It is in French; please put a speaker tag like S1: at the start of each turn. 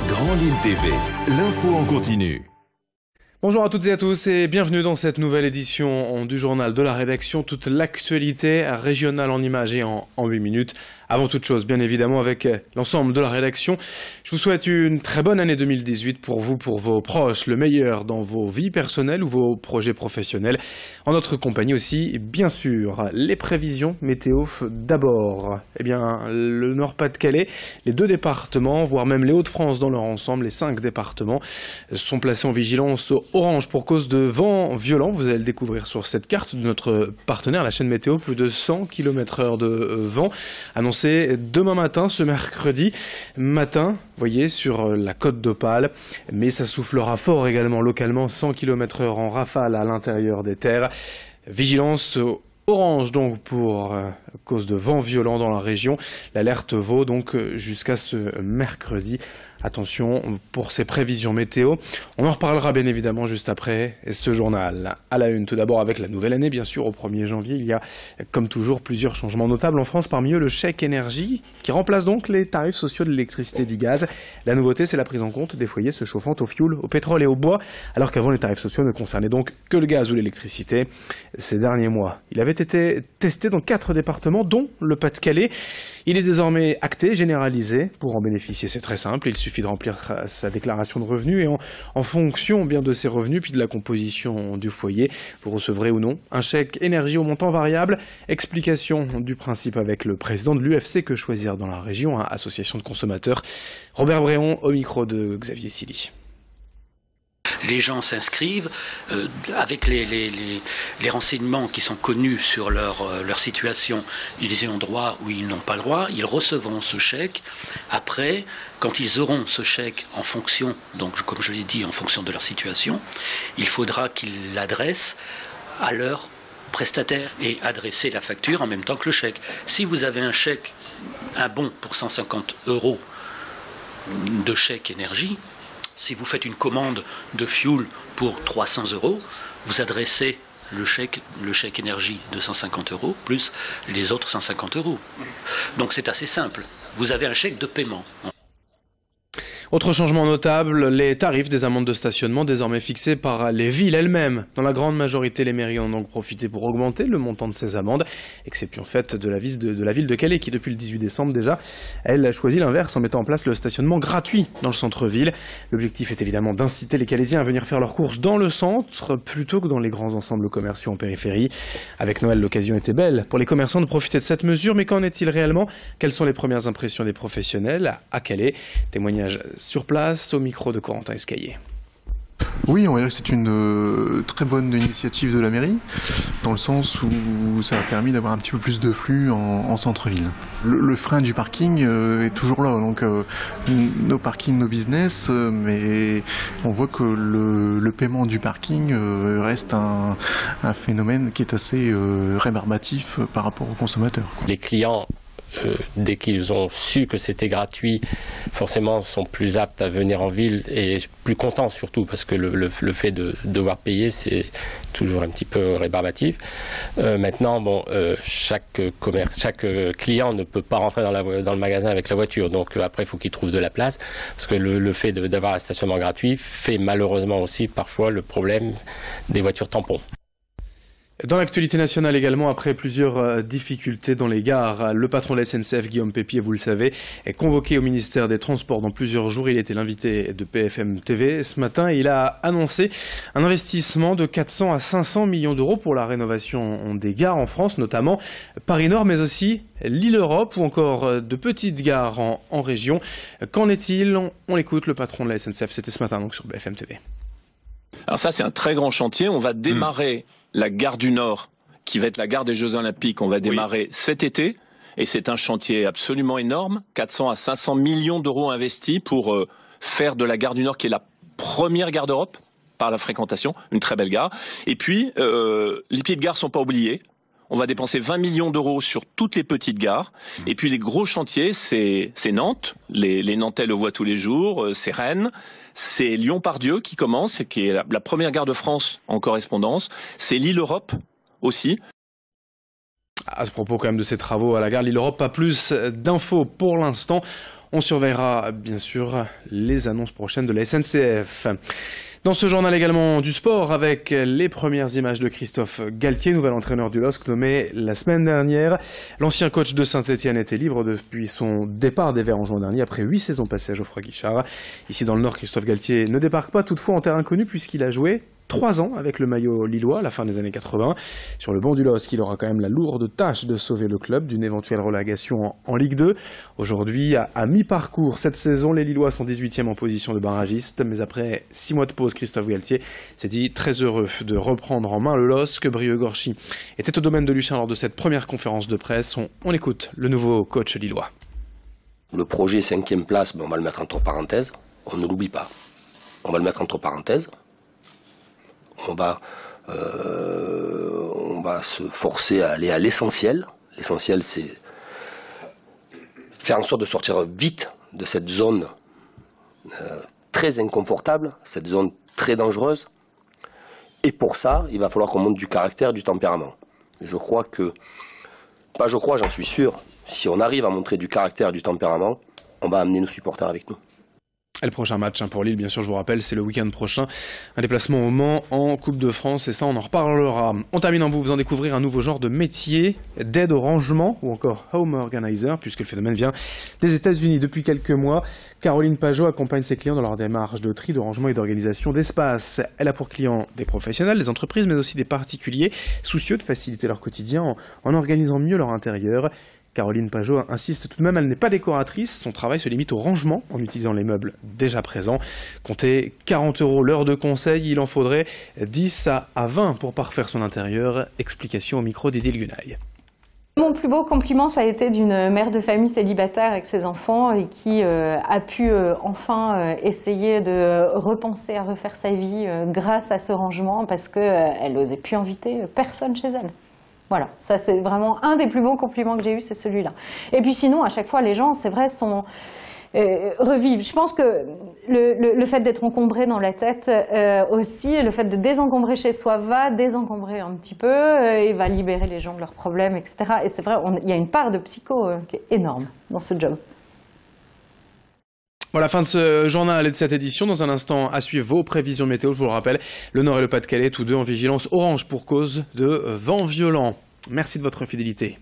S1: Grand Lille TV, l'info en continu.
S2: Bonjour à toutes et à tous et bienvenue dans cette nouvelle édition du journal de la rédaction. Toute l'actualité régionale en images et en 8 minutes. Avant toute chose, bien évidemment, avec l'ensemble de la rédaction, je vous souhaite une très bonne année 2018 pour vous, pour vos proches, le meilleur dans vos vies personnelles ou vos projets professionnels. En notre compagnie aussi, bien sûr, les prévisions météo d'abord. Eh bien, le Nord-Pas-de-Calais, les 2 départements, voire même les Hauts-de-France dans leur ensemble, les 5 départements, sont placés en vigilance orange pour cause de vent violent. Vous allez le découvrir sur cette carte de notre partenaire, la chaîne météo, plus de 100 km/h de vent annoncé demain matin, ce mercredi matin, vous voyez, sur la côte d'Opale, mais ça soufflera fort également localement, 100 km/h en rafale à l'intérieur des terres. Vigilance orange donc pour cause de vent violent dans la région. L'alerte vaut donc jusqu'à ce mercredi. Attention pour ces prévisions météo. On en reparlera bien évidemment juste après ce journal. À la une, tout d'abord avec la nouvelle année, bien sûr, au 1er janvier. Il y a, comme toujours, plusieurs changements notables en France. Parmi eux, le chèque énergie, qui remplace donc les tarifs sociaux de l'électricité et du gaz. La nouveauté, c'est la prise en compte des foyers se chauffant au fioul, au pétrole et au bois, alors qu'avant, les tarifs sociaux ne concernaient donc que le gaz ou l'électricité. Ces derniers mois, il avait été testé dans 4 départements, dont le Pas-de-Calais. Il est désormais acté, généralisé. Pour en bénéficier, c'est très simple. Il suffit de remplir sa déclaration de revenus et en fonction bien de ses revenus puis de la composition du foyer, vous recevrez ou non un chèque énergie au montant variable. Explication du principe avec le président de l'UFC Que Choisir dans la région, association de consommateurs. Robert Bréon au micro de Xavier Silly.
S3: Les gens s'inscrivent avec les renseignements qui sont connus sur leur situation. Ils y ont droit ou ils n'ont pas le droit. Ils recevront ce chèque. Après, quand ils auront ce chèque en fonction, donc comme je l'ai dit, en fonction de leur situation, il faudra qu'ils l'adressent à leur prestataire et adresser la facture en même temps que le chèque. Si vous avez un chèque, un bon pour 150 € de chèque énergie, si vous faites une commande de fuel pour 300 €, vous adressez le chèque énergie de 150 € plus les autres 150 €. Donc c'est assez simple. Vous avez un chèque de paiement.
S2: Autre changement notable, les tarifs des amendes de stationnement désormais fixés par les villes elles-mêmes. Dans la grande majorité, les mairies en ont donc profité pour augmenter le montant de ces amendes, exception faite de la ville de Calais qui, depuis le 18 décembre déjà, elle a choisi l'inverse en mettant en place le stationnement gratuit dans le centre-ville. L'objectif est évidemment d'inciter les Calaisiens à venir faire leurs courses dans le centre plutôt que dans les grands ensembles commerciaux en périphérie. Avec Noël, l'occasion était belle pour les commerçants de profiter de cette mesure, mais qu'en est-il réellement? Quelles sont les premières impressions des professionnels à Calais? Témoignage sur place au micro de Corentin Escaillé.
S4: Oui, on va dire que c'est une très bonne initiative de la mairie, dans le sens où ça a permis d'avoir un petit peu plus de flux en centre-ville. Le frein du parking est toujours là, donc nos parkings, nos business, mais on voit que le paiement du parking reste un phénomène qui est assez rébarbatif par rapport aux consommateurs.
S5: Les clients, dès qu'ils ont su que c'était gratuit, forcément sont plus aptes à venir en ville et plus contents surtout parce que le fait de devoir payer, c'est toujours un petit peu rébarbatif. Maintenant, chaque client ne peut pas rentrer dans le magasin avec la voiture, donc après il faut qu'il trouve de la place parce que le fait d'avoir un stationnement gratuit fait malheureusement aussi parfois le problème des voitures tampons.
S2: Dans l'actualité nationale également, après plusieurs difficultés dans les gares, le patron de la SNCF, Guillaume Pépier, vous le savez, est convoqué au ministère des Transports dans plusieurs jours. Il était l'invité de BFM TV ce matin et il a annoncé un investissement de 400 à 500 millions d'euros pour la rénovation des gares en France, notamment Paris-Nord, mais aussi Lille-Europe ou encore de petites gares en région. Qu'en est-il? On écoute le patron de la SNCF, c'était ce matin donc sur BFM TV.
S6: Alors ça, c'est un très grand chantier. On va démarrer la gare du Nord, qui va être la gare des Jeux Olympiques. On va démarrer cet été. Et c'est un chantier absolument énorme. 400 à 500 millions d'euros investis pour faire de la gare du Nord, qui est la première gare d'Europe par la fréquentation, une très belle gare. Et puis, les pieds de gare ne sont pas oubliés. On va dépenser 20 millions d'euros sur toutes les petites gares. Et puis les gros chantiers, c'est Nantes. Les Nantais le voient tous les jours. C'est Rennes. C'est Lyon-Part-Dieu qui commence, qui est la première gare de France en correspondance. C'est Lille-Europe aussi.
S2: À ce propos quand même de ces travaux à la gare Lille-Europe, pas plus d'infos pour l'instant. On surveillera bien sûr les annonces prochaines de la SNCF. Dans ce journal également du sport avec les premières images de Christophe Galtier, nouvel entraîneur du LOSC nommé la semaine dernière. L'ancien coach de Saint-Etienne était libre depuis son départ des Verts en juin dernier après 8 saisons passées à Geoffroy Guichard. Ici dans le Nord, Christophe Galtier ne débarque pas toutefois en terrain connu puisqu'il a joué 3 ans avec le maillot lillois à la fin des années 80. Sur le banc du LOSC, il aura quand même la lourde tâche de sauver le club d'une éventuelle relégation en Ligue 2. Aujourd'hui, à mi-parcours cette saison, les Lillois sont 18e en position de barragiste. Mais après 6 mois de pause, Christophe Galtier s'est dit très heureux de reprendre en main le LOSC. Brieux Gorchy était au domaine de Luchin lors de cette première conférence de presse. On écoute le nouveau coach lillois.
S7: Le projet 5e place, on va le mettre entre parenthèses. On ne l'oublie pas. On va le mettre entre parenthèses. On va se forcer à aller à l'essentiel. L'essentiel, c'est faire en sorte de sortir vite de cette zone très inconfortable, cette zone très dangereuse. Et pour ça, il va falloir qu'on monte du caractère, du tempérament. Je crois que, j'en suis sûr, si on arrive à montrer du caractère et du tempérament, on va amener nos supporters avec nous.
S2: Et le prochain match pour Lille, bien sûr, je vous rappelle, c'est le week-end prochain. Un déplacement au Mans en Coupe de France, et ça, on en reparlera. On termine en vous faisant découvrir un nouveau genre de métier, d'aide au rangement, ou encore home organizer, puisque le phénomène vient des États-Unis depuis quelques mois. Caroline Pajot accompagne ses clients dans leur démarche de tri, de rangement et d'organisation d'espace. Elle a pour clients des professionnels, des entreprises, mais aussi des particuliers, soucieux de faciliter leur quotidien en organisant mieux leur intérieur. Caroline Pajot insiste tout de même, elle n'est pas décoratrice, son travail se limite au rangement en utilisant les meubles déjà présents. Comptez 40 € l'heure de conseil, il en faudrait 10 à 20 pour parfaire son intérieur. Explication au micro d'Idil Gunaï.
S8: Mon plus beau compliment, ça a été d'une mère de famille célibataire avec ses enfants et qui a pu enfin essayer de repenser à refaire sa vie grâce à ce rangement parce qu'elle n'osait plus inviter personne chez elle. Voilà, ça c'est vraiment un des plus beaux compliments que j'ai eu, c'est celui-là. Et puis sinon, à chaque fois, les gens, c'est vrai, revivent. Je pense que le fait d'être encombré dans la tête aussi, le fait de désencombrer chez soi va désencombrer un petit peu et va libérer les gens de leurs problèmes, etc. Et c'est vrai, il y a une part de psycho qui est énorme dans ce job.
S2: Voilà, fin de ce journal et de cette édition. Dans un instant, à suivre vos prévisions météo. Je vous le rappelle, le Nord et le Pas-de-Calais, tous deux en vigilance orange pour cause de vent violent. Merci de votre fidélité.